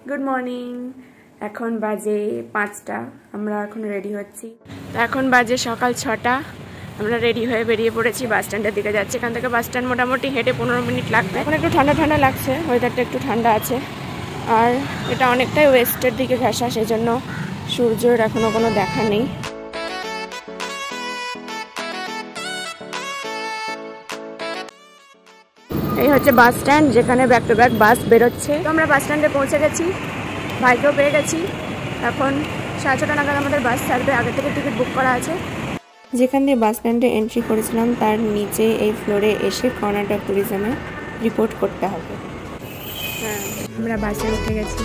Good morning. এখন বাজে 5টা, আমরা এখন রেডি হচ্ছি। তো এখন বাজে সকাল 6টা, আমরা রেডি হয়ে বেরিয়ে পড়েছি, বাস স্ট্যান্ডের দিকে যাচ্ছি। এখান থেকে বাস স্ট্যান্ড মোটামুটি হেঁটে 15 মিনিট লাগবে। এখন একটু ঠান্ডা ঠান্ডা লাগছে, ওয়েদারটা একটু ঠান্ডা আছে, আর এটা অনেকটাই ওয়েস্টের দিকে ঘেঁষা, সেই জন্য সূর্যের এখনো কোনো দেখা নেই। এই হচ্ছে বাস স্ট্যান্ড, যেখানে ব্যাক টু ব্যাক বাস বেরোচ্ছে। তো আমরা বাস স্ট্যান্ডে পৌঁছে গেছি, ভাইকেও পেয়ে গেছি। এখন 6:30 নাগাদ আমাদের বাস ছাড়বে, আগে থেকে টিকিট বুক করা আছে। যেখান দিয়ে বাস স্ট্যান্ডে এন্ট্রি করেছিলাম তার নিচে এই ফ্লোরে এসে কর্ণাটক ট্যুরিজমে রিপোর্ট করতে হবে। হ্যাঁ, আমরা বাসে উঠে গেছি।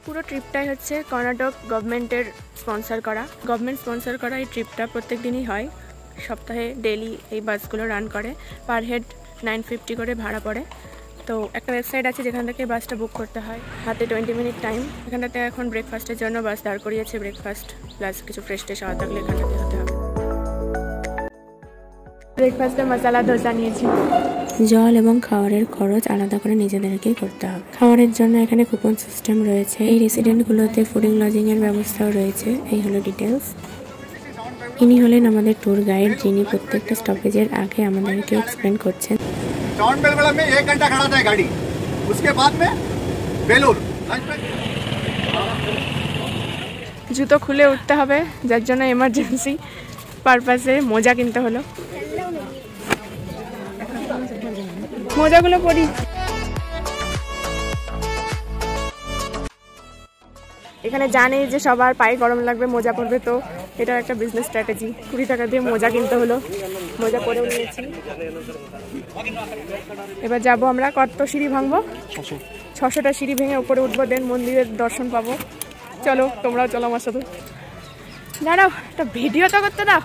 পুরো ট্রিপটাই হচ্ছে কর্ণাটক গভর্নমেন্টের গভর্নমেন্ট স্পন্সর করা এই ট্রিপটা প্রত্যেক দিনই হয়। সপ্তাহে ডেলি এই বাসগুলো রান করে, পার হেড 950 করে ভাড়া পড়ে। তো একটা ওয়েবসাইট আছে যেখান থেকে বাসটা বুক করতে হয়, হাতে 20 মিনিট টাইম। এখানটাতে এখন ব্রেকফাস্টের জন্য বাস দাঁড় করিয়েছে, ব্রেকফাস্ট প্লাস কিছু ফ্রেশ ট্রেশ হওয়া থাকলে এখানটাতে হতে হবে। ব্রেকফাস্টে মশলা ধোসা নিয়েছি। জল এবং খাবারের খরচ আলাদা করে নিজেদেরকেই করতে হবে। খাবারের জন্য এখানে কুপন সিস্টেম রয়েছে, এই রেসিডেন্টগুলোতে ফুডিং লজিং এর ব্যবস্থাও রয়েছে। এই হলো ডিটেলস। ইনি হলেন আমাদের ট্যুর গাইড, যিনি প্রত্যেকটা স্টপেজের আগে আমাদেরকে এক্সপ্লেন করছেন। बेलगोला में 1 घंटा खड़ा था गाड़ी, उसके बाद में बेलूर। জুতো খুলে উঠতে হবে, যার জন্য এমার্জেন্সি পারপাসে মোজা কিনতে হলো। মোজাগুলো পরি। এখানে জানেই যে সবার পায়ে গরম লাগবে, মোজা পরবে, তো এটা একটা বিজনেস স্ট্র্যাটেজি। 20 টাকা দিয়ে মোজা কিনতে হলো, মোজা পরেও নিয়েছি। এবার যাবো আমরা, কত সিঁড়ি ভাঙবো? 600টা সিঁড়ি ভেঙে উপরে উঠবো, দেন মন্দিরের দর্শন পাবো। চলো, তোমরাও চলো আমার সাথে। দাঁড়াও, একটা ভিডিও তো করতে দাও।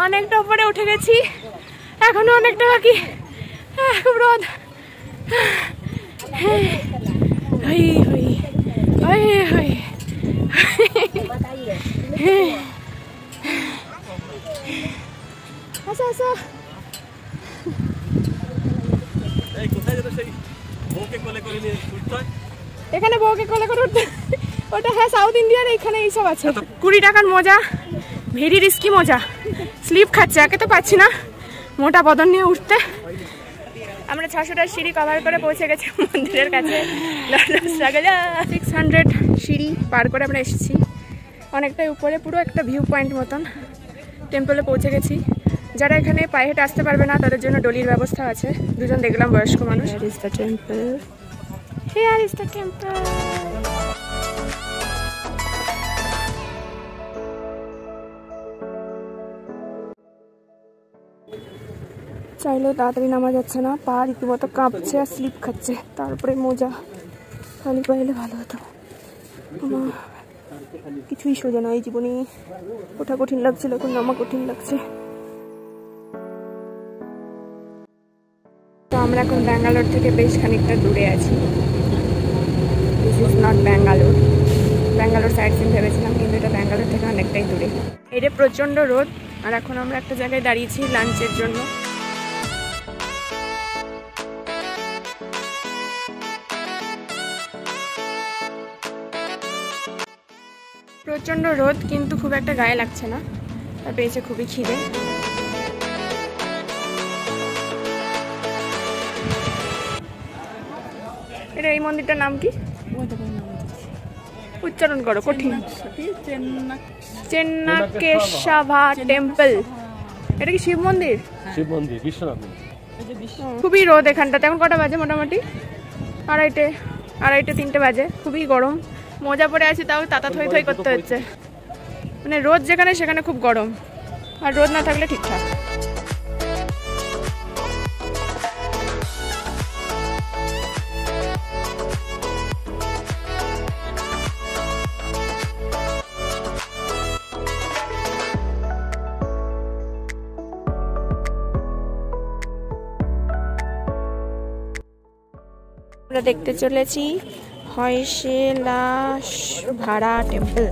অনেকটা উপরে উঠে গেছি, এখনো অনেকটা বাকি। খুব রোদ। আচ্ছা আচ্ছা, এখানে বউকে কোলে করে উঠতে, ওটা হ্যাঁ সাউথ ইন্ডিয়ার, এখানে এইসব আছে। 20 টাকার মোজা, ভেরি রিস্কি মোজা, স্লিপ খাচ্ছে, একে তো পাচ্ছি না মোটা বদন নিয়ে উঠতে। আমরা 600টা সিঁড়ি কভার করে পৌঁছে গেছি মন্দিরের কাছে। 600 সিঁড়ি পার করে আমরা এসেছি, অনেকটাই উপরে, পুরো একটা ভিউ পয়েন্ট মতন। টেম্পলে পৌঁছে গেছি। যারা এখানে পায়ে হেঁটে আসতে পারবে না তাদের জন্য ডলির ব্যবস্থা আছে। দুজন দেখলাম বয়স্ক মানুষ। Here is the temple. Here is the temple. চাইলেও তাড়াতাড়ি নামা যাচ্ছে না, পা রীতিমতো কাঁপছে আর স্লিপ খাচ্ছে। তারপরে মোজা খালি পাইলে ভালো হতো। কিছুই সোজা নয় জীবনে, ওঠা কঠিন লাগছিল, এখন নামা কঠিন লাগছে। তো আমরা এখন ব্যাঙ্গালোর থেকে বেশ খানিকটা দূরে আছি। This is not Bangalore. Bangalore side scene ভেবেছিলাম, কিন্তু এটা ব্যাঙ্গালোর থেকে অনেকটাই দূরে। এটা প্রচণ্ড রোদ, আর এখন আমরা একটা জায়গায় দাঁড়িয়েছি লাঞ্চের জন্য। প্রচণ্ড রোদ, কিন্তু খুব একটা গায়ে লাগছে না, আর পেয়েছে খুবই খিদে। এটা এই মন্দিরটার নাম কি? উচ্চারণ করো, কঠিন। চেন্নাকেশাভা টেম্পল। এটা কি শিব মন্দির? শিব মন্দির, বিশ্বনাথ। খুবই রোদ এখানটাতে। এখন কটা বাজে? মোটামুটি 2:30-3টে বাজে। খুবই গরম, মোজা পরে আছি তাও তাতা থই থই করতে হচ্ছে। মানে রোদ যেখানে সেখানে খুব গরম, আর রোদ না থাকলে ঠিকঠাক। আমরা দেখতে চলেছি হয়শেলাশভারা টেম্পল।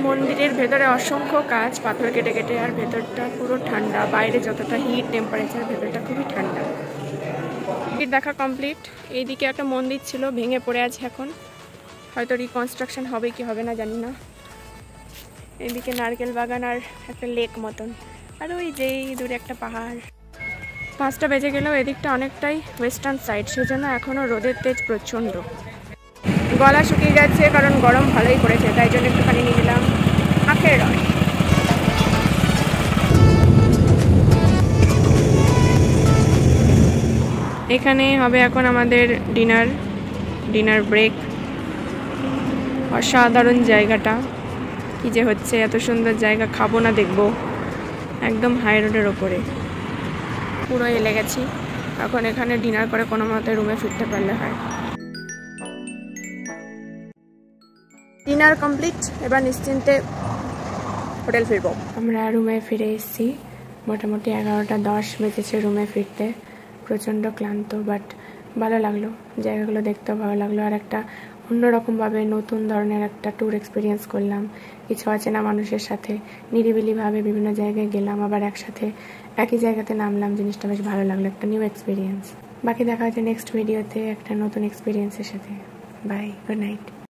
মন্দিরের ভেতরে অসংখ্য কাজ, পাথর কেটে কেটে, আর ভেতরটা পুরো ঠান্ডা। বাইরে যতটা হিট টেম্পারেচার, ভেতরটা খুবই ঠান্ডা। দেখা কমপ্লিট। এইদিকে একটা মন্দির ছিল, ভেঙে পড়ে আছে এখন, হয়তো রিকনস্ট্রাকশন হবে কি হবে না জানি না। এদিকে নারকেল বাগান আর একটা লেক মতন, আর ওই যেই দূরে একটা পাহাড়। 5টা বেজে গেলেও এদিকটা অনেকটাই ওয়েস্টার্ন সাইড, সেজন্য এখনও রোদের তেজ প্রচণ্ড। গলা শুকিয়ে যাচ্ছে কারণ গরম ভালোই পড়েছে, তাই জন্য একটুখানি নিয়ে নিলাম আখের রস। এখানে হবে এখন আমাদের ডিনার ব্রেক। অসাধারণ জায়গাটা, কি যে হচ্ছে, এত সুন্দর জায়গা, খাবো না দেখবো। একদম হাই রোডের ওপরে পুরো এলে গেছি। এখন এখানে ডিনার করে কোনো মতে রুমে ফিরতে পারলে হয়। ডিনার কমপ্লিট, এবার নিশ্চিন্তে হোটেল ফিরবো। আমরা রুমে ফিরে এসেছি, মোটামুটি 11টা 10 বেজেছে রুমে ফিরতে। প্রচণ্ড ক্লান্ত, বাট ভালো লাগলো, জায়গাগুলো দেখতেও ভালো লাগলো। আর একটা অন্যরকমভাবে নতুন ধরনের একটা ট্যুর এক্সপিরিয়েন্স করলাম, কিছু অচেনা মানুষের সাথে নিরিবিলিভাবে বিভিন্ন জায়গায় গেলাম, আবার একসাথে একই জায়গাতে নামলাম। জিনিসটা বেশ ভালো লাগলো, একটা নিউ এক্সপিরিয়েন্স। বাকি দেখা হচ্ছে নেক্সট ভিডিওতে একটা নতুন এক্সপিরিয়েন্সের সাথে। Bye, good night.